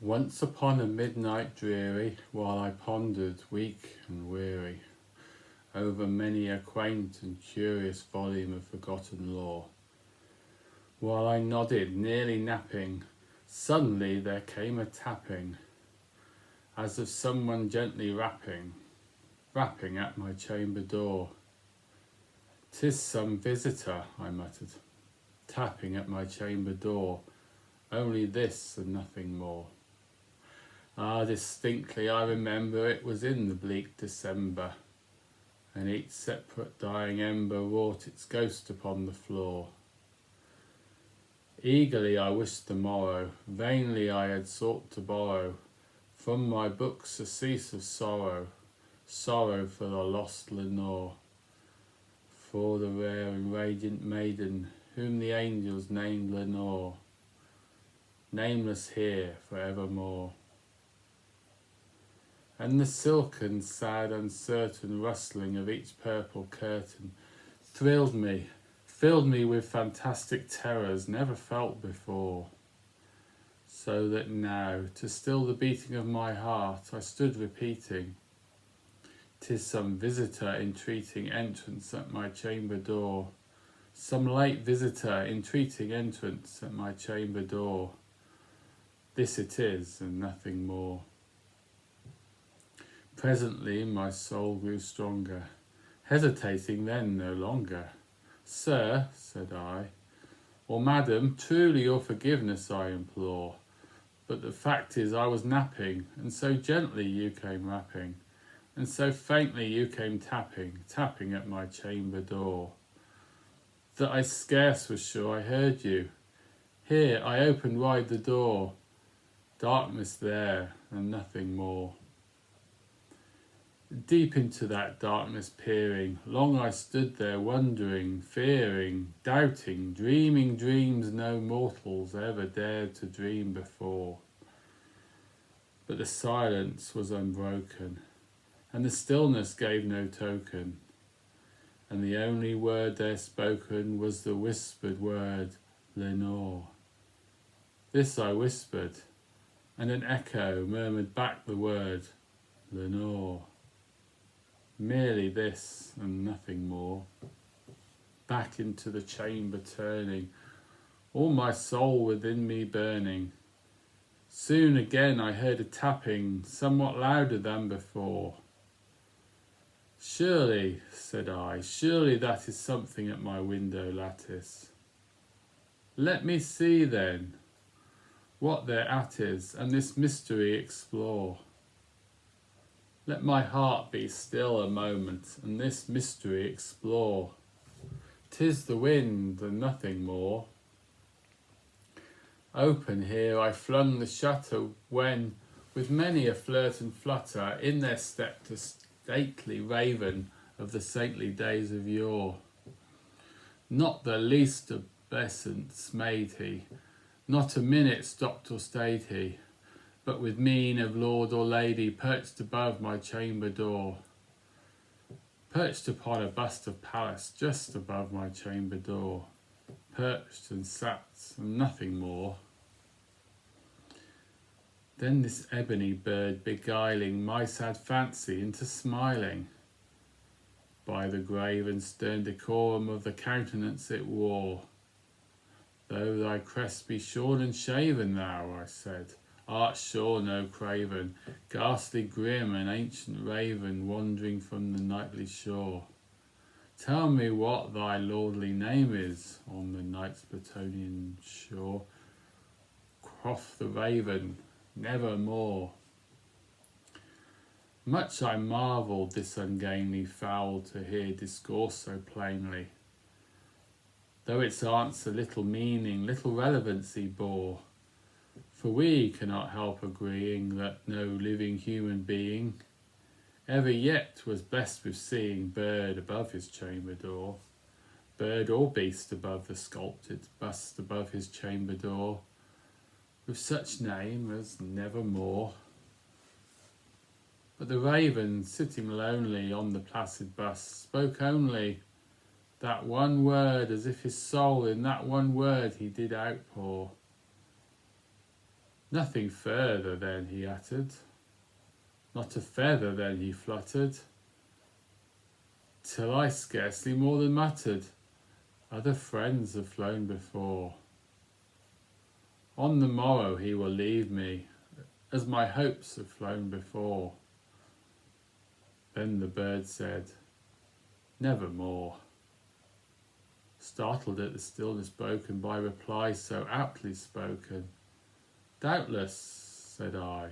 Once upon a midnight dreary, while I pondered, weak and weary, over many a quaint and curious volume of forgotten lore, while I nodded, nearly napping, suddenly there came a tapping, as of someone gently rapping at my chamber door. "'Tis some visitor," I muttered, "tapping at my chamber door, only this and nothing more." Ah, distinctly I remember it was in the bleak December, and each separate dying ember wrought its ghost upon the floor. Eagerly I wished the morrow, vainly I had sought to borrow from my books surcease of sorrow, sorrow for the lost Lenore, for the rare and radiant maiden whom the angels named Lenore, nameless here for evermore. And the silken, sad, uncertain rustling of each purple curtain thrilled me, filled me with fantastic terrors never felt before, so that now, to still the beating of my heart, I stood repeating, "'Tis some visitor entreating entrance at my chamber door, some late visitor entreating entrance at my chamber door. This it is, and nothing more." Presently my soul grew stronger, hesitating then no longer. "Sir," said I, "or Madam, truly your forgiveness I implore, but the fact is I was napping, and so gently you came rapping, and so faintly you came tapping at my chamber door, that I scarce was sure I heard you. Here I opened wide the door, darkness there, and nothing more." Deep into that darkness peering, long I stood there wondering, fearing, doubting, dreaming dreams no mortals ever dared to dream before. But the silence was unbroken, and the stillness gave no token, and the only word there spoken was the whispered word, "Lenore." This I whispered, and an echo murmured back the word, "Lenore." Merely this and nothing more. Back into the chamber turning, all my soul within me burning. Soon again I heard a tapping, somewhat louder than before. "Surely," said I, "surely that is something at my window lattice. Let me see then what thereat is, and this mystery explore. Let my heart be still a moment, and this mystery explore. 'Tis the wind, and nothing more." Open here I flung the shutter, when, with many a flirt and flutter, in there stepped a stately raven of the saintly days of yore. Not the least obeisance made he, not a minute stopped or stayed he, but with mien of lord or lady perched above my chamber door, perched upon a bust of Pallas just above my chamber door, perched and sat and nothing more. Then this ebony bird beguiling my sad fancy into smiling, by the grave and stern decorum of the countenance it wore. "Though thy crest be shorn and shaven, thou," I said, "art sure no craven, ghastly grim and ancient raven, wandering from the nightly shore. Tell me what thy lordly name is on the night's Plutonian shore." Quoth the raven, "Nevermore." Much I marvelled this ungainly fowl to hear discourse so plainly, though its answer little meaning, little relevancy bore. For we cannot help agreeing that no living human being ever yet was blessed with seeing bird above his chamber door, bird or beast above the sculpted bust above his chamber door, with such name as Nevermore. But the raven, sitting lonely on the placid bust, spoke only that one word, as if his soul in that one word he did outpour. Nothing further then he uttered, not a feather then he fluttered, till I scarcely more than muttered, other friends have flown before. On the morrow he will leave me, as my hopes have flown before. Then the bird said, nevermore. Startled at the stillness broken by reply so aptly spoken. Doubtless, said I,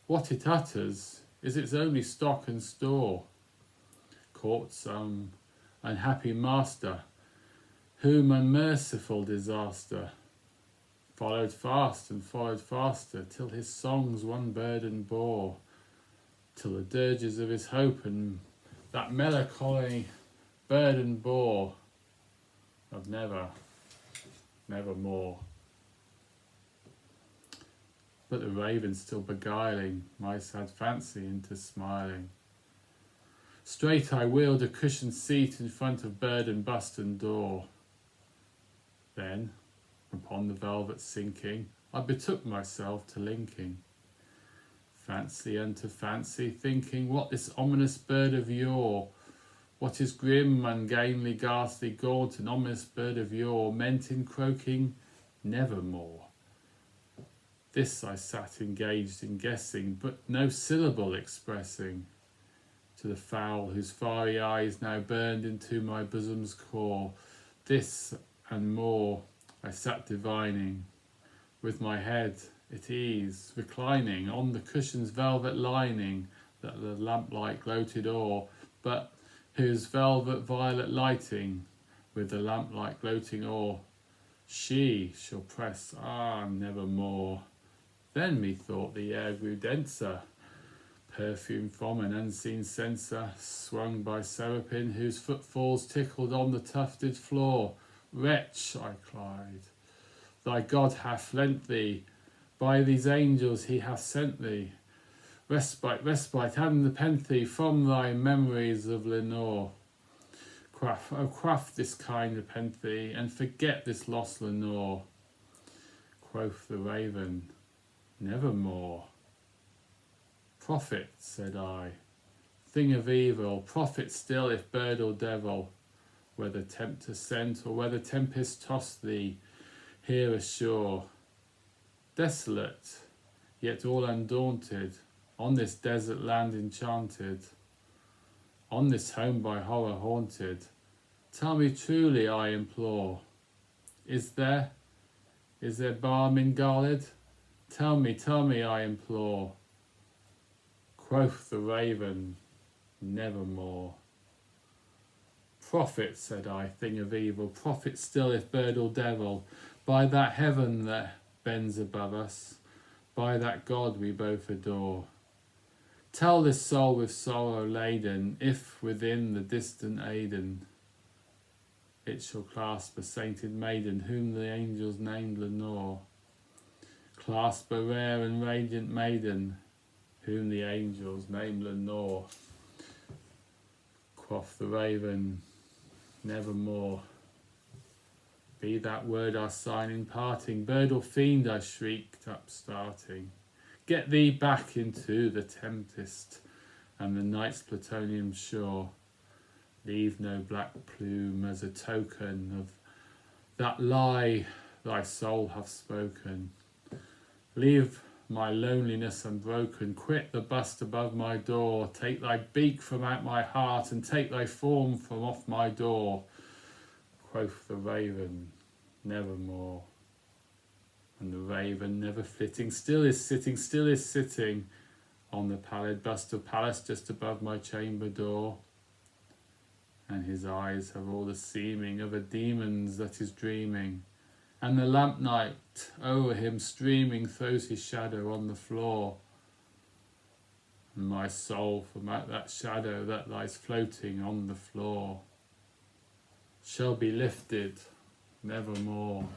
what it utters is its only stock and store. Caught some unhappy master, whom unmerciful disaster followed fast and followed faster, till his songs one burden bore, till the dirges of his hope and that melancholy burden bore of nevermore. But the raven still beguiling my sad fancy into smiling. Straight I wheeled a cushioned seat in front of bird and bust and door. Then, upon the velvet sinking, I betook myself to linking. Fancy unto fancy, thinking what this ominous bird of yore, what his grim, ungainly, ghastly, gaunt and ominous bird of yore meant in croaking nevermore. This I sat engaged in guessing, but no syllable expressing. To the fowl whose fiery eyes now burned into my bosom's core, this and more I sat divining, with my head at ease, reclining on the cushion's velvet lining that the lamplight gloated o'er, but whose velvet violet lighting, with the lamplight gloating o'er, she shall press, nevermore. Then methought the air grew denser, perfume from an unseen censer, swung by seraphim whose footfalls tickled on the tufted floor. Wretch, I cried, thy God hath lent thee, by these angels he hath sent thee, respite, and nepenthe from thy memories of Lenore. Quaff this kind nepenthe, and forget this lost Lenore. Quoth the raven, nevermore. Prophet, said I, thing of evil, prophet still if bird or devil, whether tempter sent or whether tempest tossed thee here ashore. Desolate, yet all undaunted, on this desert land enchanted, on this home by horror haunted, tell me truly, I implore, is there balm in Gilead? Tell me, I implore. Quoth the raven, nevermore. Prophet, said I, thing of evil, prophet still if bird or devil, by that heaven that bends above us, by that God we both adore. Tell this soul with sorrow laden, if within the distant Aidenn it shall clasp a sainted maiden, whom the angels named Lenore. Clasp a rare and radiant maiden, whom the angels named Lenore. Quoth the raven, nevermore. Be that word our sign in parting, bird or fiend, I shrieked, upstarting. Get thee back into the tempest and the night's plutonium shore. Leave no black plume as a token of that lie thy soul hath spoken. Leave my loneliness unbroken, quit the bust above my door, take thy beak from out my heart, and take thy form from off my door. Quoth the raven, nevermore. And the raven, never flitting, still is sitting on the pallid bust of Pallas just above my chamber door. And his eyes have all the seeming of a demon's that is dreaming, and the lamp light o'er him streaming throws his shadow on the floor. And my soul from out that shadow that lies floating on the floor shall be lifted nevermore.